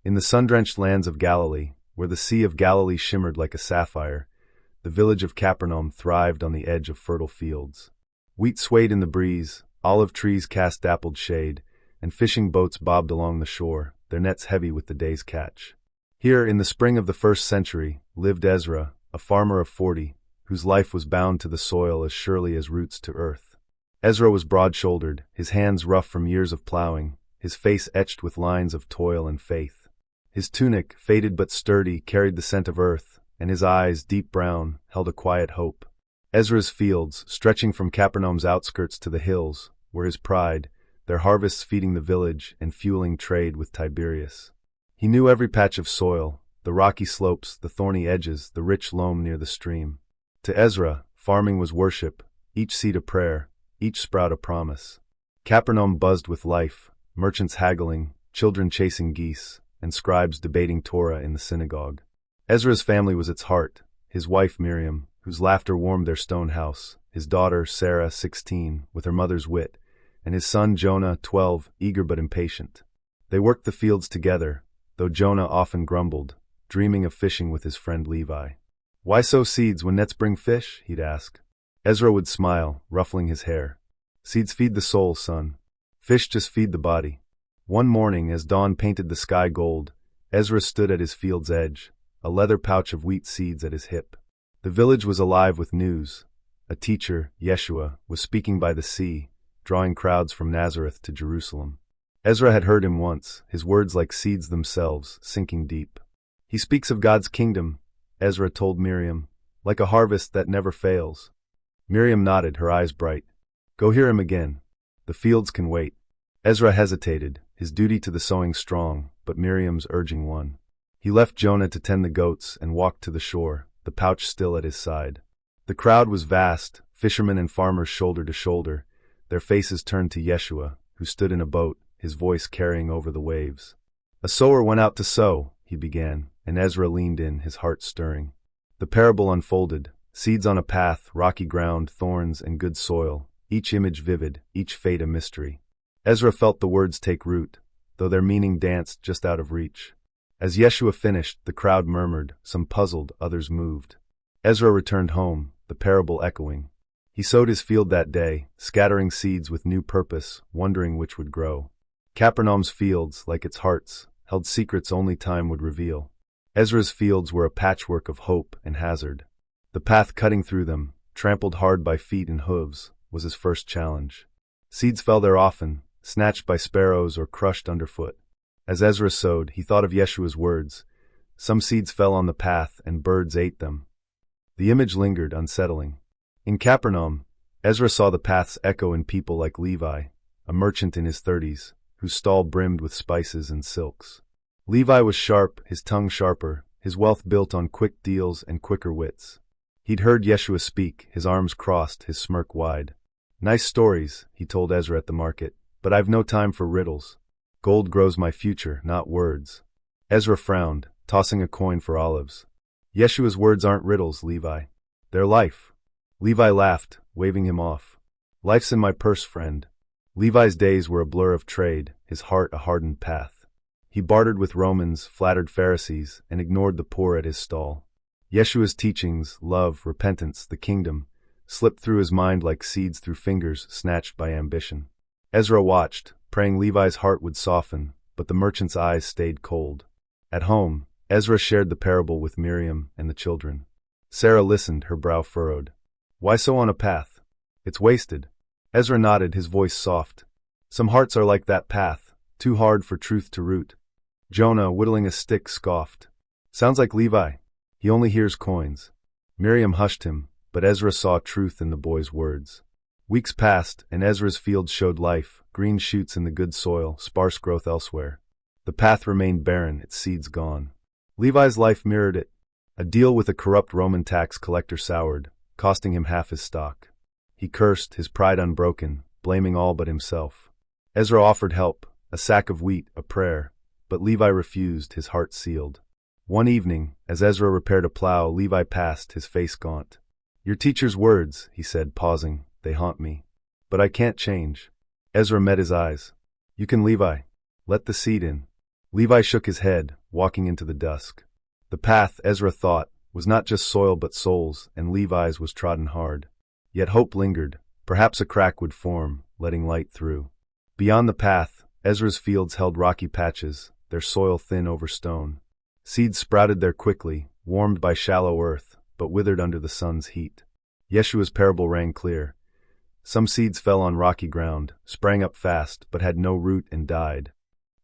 In the sun-drenched lands of Galilee, where the Sea of Galilee shimmered like a sapphire, the village of Capernaum thrived on the edge of fertile fields. Wheat swayed in the breeze, olive trees cast dappled shade, and fishing boats bobbed along the shore, their nets heavy with the day's catch. Here, in the spring of the 1st century, lived Ezra, a farmer of 40, whose life was bound to the soil as surely as roots to earth. Ezra was broad-shouldered, his hands rough from years of plowing, his face etched with lines of toil and faith. His tunic, faded but sturdy, carried the scent of earth, and his eyes, deep brown, held a quiet hope. Ezra's fields, stretching from Capernaum's outskirts to the hills, were his pride, their harvests feeding the village and fueling trade with Tiberias. He knew every patch of soil, the rocky slopes, the thorny edges, the rich loam near the stream. To Ezra, farming was worship, each seed a prayer, each sprout a promise. Capernaum buzzed with life, merchants haggling, children chasing geese, and scribes debating Torah in the synagogue. Ezra's family was its heart, his wife Miriam, whose laughter warmed their stone house, his daughter Sarah, 16, with her mother's wit, and his son Jonah, 12, eager but impatient. They worked the fields together, though Jonah often grumbled, dreaming of fishing with his friend Levi. "Why sow seeds when nets bring fish?" he'd ask. Ezra would smile, ruffling his hair. "Seeds feed the soul, son. Fish just feed the body." One morning, as dawn painted the sky gold, Ezra stood at his field's edge, a leather pouch of wheat seeds at his hip. The village was alive with news. A teacher, Yeshua, was speaking by the sea, drawing crowds from Nazareth to Jerusalem. Ezra had heard him once, his words like seeds themselves, sinking deep. "He speaks of God's kingdom," Ezra told Miriam, "like a harvest that never fails." Miriam nodded, her eyes bright. "Go hear him again. The fields can wait." Ezra hesitated, his duty to the sowing strong, but Miriam's urging won. He left Jonah to tend the goats and walked to the shore, the pouch still at his side. The crowd was vast, fishermen and farmers shoulder to shoulder, their faces turned to Yeshua, who stood in a boat, his voice carrying over the waves. "A sower went out to sow," he began, and Ezra leaned in, his heart stirring. The parable unfolded, seeds on a path, rocky ground, thorns, and good soil, each image vivid, each fate a mystery. Ezra felt the words take root, though their meaning danced just out of reach. As Yeshua finished, the crowd murmured, some puzzled, others moved. Ezra returned home, the parable echoing. He sowed his field that day, scattering seeds with new purpose, wondering which would grow. Capernaum's fields, like its hearts, held secrets only time would reveal. Ezra's fields were a patchwork of hope and hazard. The path cutting through them, trampled hard by feet and hooves, was his first challenge. Seeds fell there often, snatched by sparrows or crushed underfoot. As Ezra sowed, he thought of Yeshua's words. Some seeds fell on the path, and birds ate them. The image lingered, unsettling. In Capernaum, Ezra saw the paths echo in people like Levi, a merchant in his 30s, whose stall brimmed with spices and silks. Levi was sharp, his tongue sharper, his wealth built on quick deals and quicker wits. He'd heard Yeshua speak, his arms crossed, his smirk wide. "Nice stories," he told Ezra at the market, "but I've no time for riddles. Gold grows my future, not words." Ezra frowned, tossing a coin for olives. "Yeshua's words aren't riddles, Levi. They're life." Levi laughed, waving him off. "Life's in my purse, friend." Levi's days were a blur of trade, his heart a hardened path. He bartered with Romans, flattered Pharisees, and ignored the poor at his stall. Yeshua's teachings, love, repentance, the kingdom, slipped through his mind like seeds through fingers snatched by ambition. Ezra watched, praying Levi's heart would soften, but the merchant's eyes stayed cold. At home, Ezra shared the parable with Miriam and the children. Sarah listened, her brow furrowed. "Why sow on a path? It's wasted." Ezra nodded, his voice soft. "Some hearts are like that path, too hard for truth to root." Jonah, whittling a stick, scoffed. "Sounds like Levi. He only hears coins." Miriam hushed him, but Ezra saw truth in the boy's words. Weeks passed, and Ezra's fields showed life, green shoots in the good soil, sparse growth elsewhere. The path remained barren, its seeds gone. Levi's life mirrored it. A deal with a corrupt Roman tax collector soured, costing him half his stock. He cursed, his pride unbroken, blaming all but himself. Ezra offered help, a sack of wheat, a prayer, but Levi refused, his heart sealed. One evening, as Ezra repaired a plow, Levi passed, his face gaunt. "Your teacher's words," he said, pausing, "they haunt me. But I can't change." Ezra met his eyes. "You can, Levi. Let the seed in." Levi shook his head, walking into the dusk. The path, Ezra thought, was not just soil but souls, and Levi's was trodden hard. Yet hope lingered. Perhaps a crack would form, letting light through. Beyond the path, Ezra's fields held rocky patches, their soil thin over stone. Seeds sprouted there quickly, warmed by shallow earth, but withered under the sun's heat. Yeshua's parable rang clear. Some seeds fell on rocky ground, sprang up fast, but had no root and died.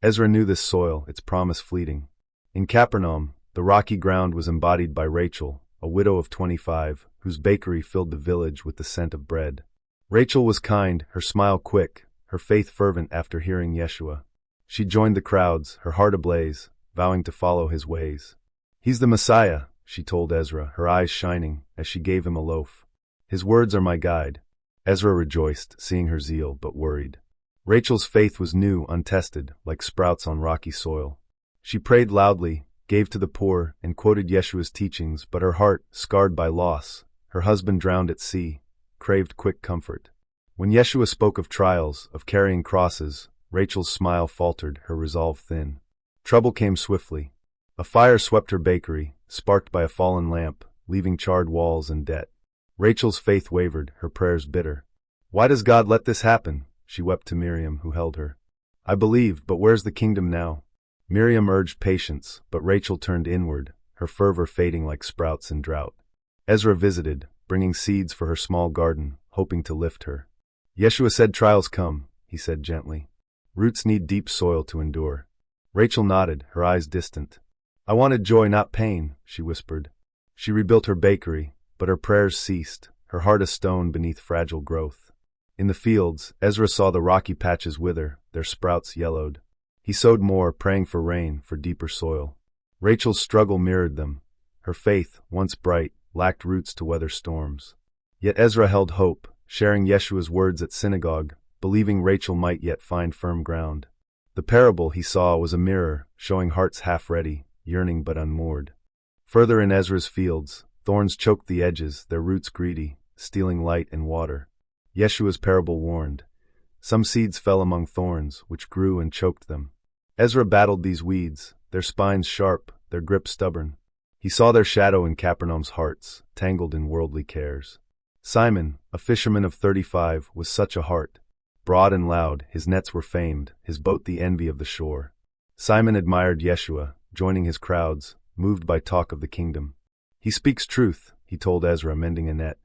Ezra knew this soil, its promise fleeting. In Capernaum, the rocky ground was embodied by Rachel, a widow of 25, whose bakery filled the village with the scent of bread. Rachel was kind, her smile quick, her faith fervent after hearing Yeshua. She joined the crowds, her heart ablaze, vowing to follow his ways. "He's the Messiah," she told Ezra, her eyes shining, as she gave him a loaf. "His words are my guide." Ezra rejoiced, seeing her zeal, but worried. Rachel's faith was new, untested, like sprouts on rocky soil. She prayed loudly, gave to the poor, and quoted Yeshua's teachings, but her heart, scarred by loss, her husband drowned at sea, craved quick comfort. When Yeshua spoke of trials, of carrying crosses, Rachel's smile faltered, her resolve thin. Trouble came swiftly. A fire swept her bakery, sparked by a fallen lamp, leaving charred walls and debt. Rachel's faith wavered, her prayers bitter. "Why does God let this happen?" she wept to Miriam, who held her. "I believed, but where's the kingdom now?" Miriam urged patience, but Rachel turned inward, her fervor fading like sprouts in drought. Ezra visited, bringing seeds for her small garden, hoping to lift her. "Yeshua said trials come," he said gently. "Roots need deep soil to endure." Rachel nodded, her eyes distant. "I wanted joy, not pain," she whispered. She rebuilt her bakery, but her prayers ceased, her heart a stone beneath fragile growth. In the fields, Ezra saw the rocky patches wither, their sprouts yellowed. He sowed more, praying for rain, for deeper soil. Rachel's struggle mirrored them. Her faith, once bright, lacked roots to weather storms. Yet Ezra held hope, sharing Yeshua's words at synagogue, believing Rachel might yet find firm ground. The parable, he saw, was a mirror, showing hearts half-ready, yearning but unmoored. Further in Ezra's fields, thorns choked the edges, their roots greedy, stealing light and water. Yeshua's parable warned. Some seeds fell among thorns, which grew and choked them. Ezra battled these weeds, their spines sharp, their grip stubborn. He saw their shadow in Capernaum's hearts, tangled in worldly cares. Simon, a fisherman of 35, was such a heart. Broad and loud, his nets were famed, his boat the envy of the shore. Simon admired Yeshua, joining his crowds, moved by talk of the kingdom. "He speaks truth," he told Ezra, mending a net.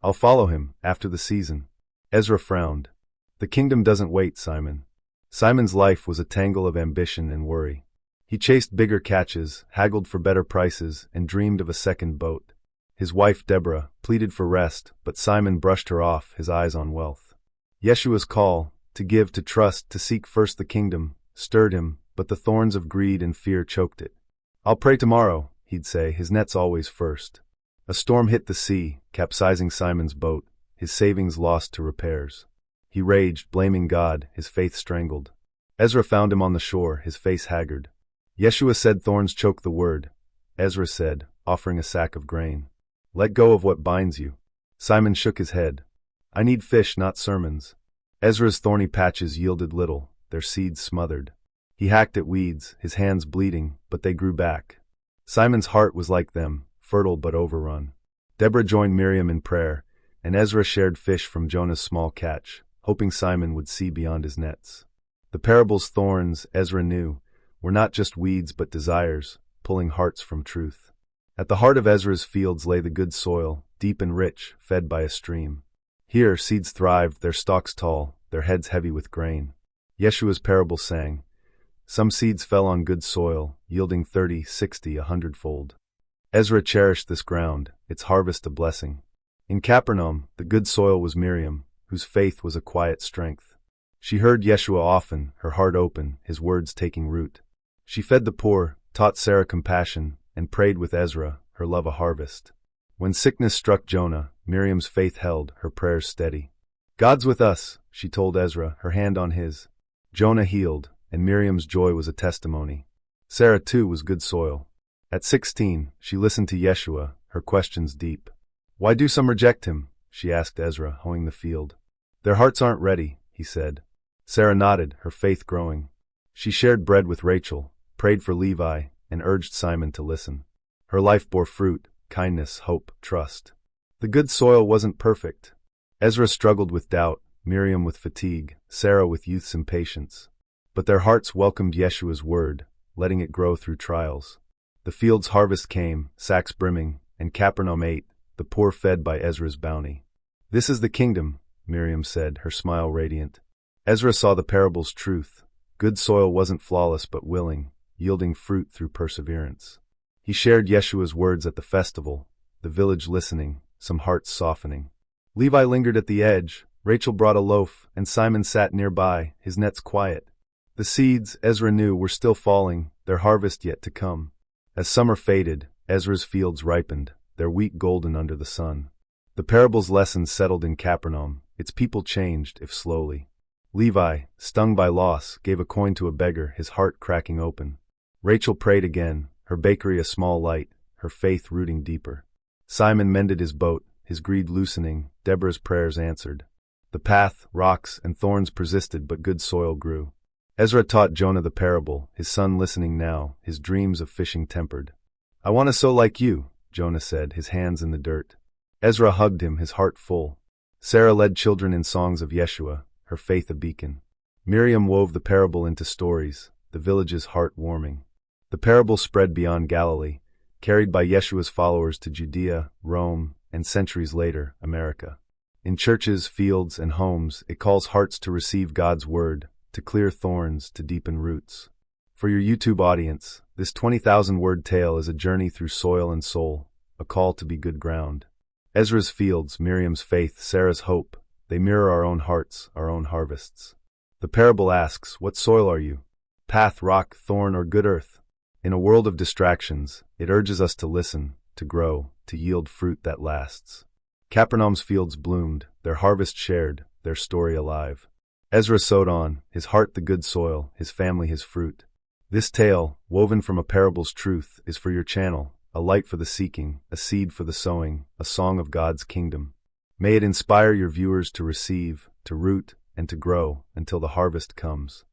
"I'll follow him, after the season." Ezra frowned. "The kingdom doesn't wait, Simon." Simon's life was a tangle of ambition and worry. He chased bigger catches, haggled for better prices, and dreamed of a second boat. His wife, Deborah, pleaded for rest, but Simon brushed her off, his eyes on wealth. Yeshua's call, to give, to trust, to seek first the kingdom, stirred him, but the thorns of greed and fear choked it. "I'll pray tomorrow," he'd say, his nets always first. A storm hit the sea, capsizing Simon's boat, his savings lost to repairs. He raged, blaming God, his faith strangled. Ezra found him on the shore, his face haggard. Yeshua said thorns choke the word. Ezra said, offering a sack of grain. "Let go of what binds you." Simon shook his head. "I need fish, not sermons." Ezra's thorny patches yielded little, their seeds smothered. He hacked at weeds, his hands bleeding, but they grew back. Simon's heart was like them, fertile but overrun. Deborah joined Miriam in prayer, and Ezra shared fish from Jonah's small catch, hoping Simon would see beyond his nets. The parable's thorns, Ezra knew, were not just weeds but desires, pulling hearts from truth. At the heart of Ezra's fields lay the good soil, deep and rich, fed by a stream. Here seeds thrived, their stalks tall, their heads heavy with grain. Yeshua's parable sang. Some seeds fell on good soil, yielding 30, 60, 100-fold. Ezra cherished this ground, its harvest a blessing. In Capernaum, the good soil was Miriam, whose faith was a quiet strength. She heard Yeshua often, her heart open, his words taking root. She fed the poor, taught Sarah compassion, and prayed with Ezra, her love a harvest. When sickness struck Jonah, Miriam's faith held, her prayers steady. "God's with us," she told Ezra, her hand on his. Jonah healed, and Miriam's joy was a testimony. Sarah, too, was good soil. At 16, she listened to Yeshua, her questions deep. "Why do some reject him?" she asked Ezra, hoeing the field. "Their hearts aren't ready," he said. Sarah nodded, her faith growing. She shared bread with Rachel, prayed for Levi, and urged Simon to listen. Her life bore fruit: kindness, hope, trust. The good soil wasn't perfect. Ezra struggled with doubt, Miriam with fatigue, Sarah with youth's impatience. But their hearts welcomed Yeshua's word, letting it grow through trials. The field's harvest came, sacks brimming, and Capernaum ate, the poor fed by Ezra's bounty. "This is the kingdom," Miriam said, her smile radiant. Ezra saw the parable's truth. Good soil wasn't flawless but willing, yielding fruit through perseverance. He shared Yeshua's words at the festival, the village listening, some hearts softening. Levi lingered at the edge, Rachel brought a loaf, and Simon sat nearby, his nets quiet. The seeds, Ezra knew, were still falling, their harvest yet to come. As summer faded, Ezra's fields ripened, their wheat golden under the sun. The parable's lessons settled in Capernaum, its people changed, if slowly. Levi, stung by loss, gave a coin to a beggar, his heart cracking open. Rachel prayed again, her bakery a small light, her faith rooting deeper. Simon mended his boat, his greed loosening, Deborah's prayers answered. The path, rocks, and thorns persisted, but good soil grew. Ezra taught Jonah the parable, his son listening now, his dreams of fishing tempered. "I want to sow like you," Jonah said, his hands in the dirt. Ezra hugged him, his heart full. Sarah led children in songs of Yeshua, her faith a beacon. Miriam wove the parable into stories, the village's heart warming. The parable spread beyond Galilee, carried by Yeshua's followers to Judea, Rome, and centuries later, America. In churches, fields, and homes, it calls hearts to receive God's word, to clear thorns, to deepen roots. For your YouTube audience, this 20,000-word tale is a journey through soil and soul, a call to be good ground. Ezra's fields, Miriam's faith, Sarah's hope, they mirror our own hearts, our own harvests. The parable asks, what soil are you? Path, rock, thorn, or good earth? In a world of distractions, it urges us to listen, to grow, to yield fruit that lasts. Capernaum's fields bloomed, their harvest shared, their story alive. Ezra sowed on, his heart the good soil, his family his fruit. This tale, woven from a parable's truth, is for your channel, a light for the seeking, a seed for the sowing, a song of God's kingdom. May it inspire your viewers to receive, to root, and to grow until the harvest comes.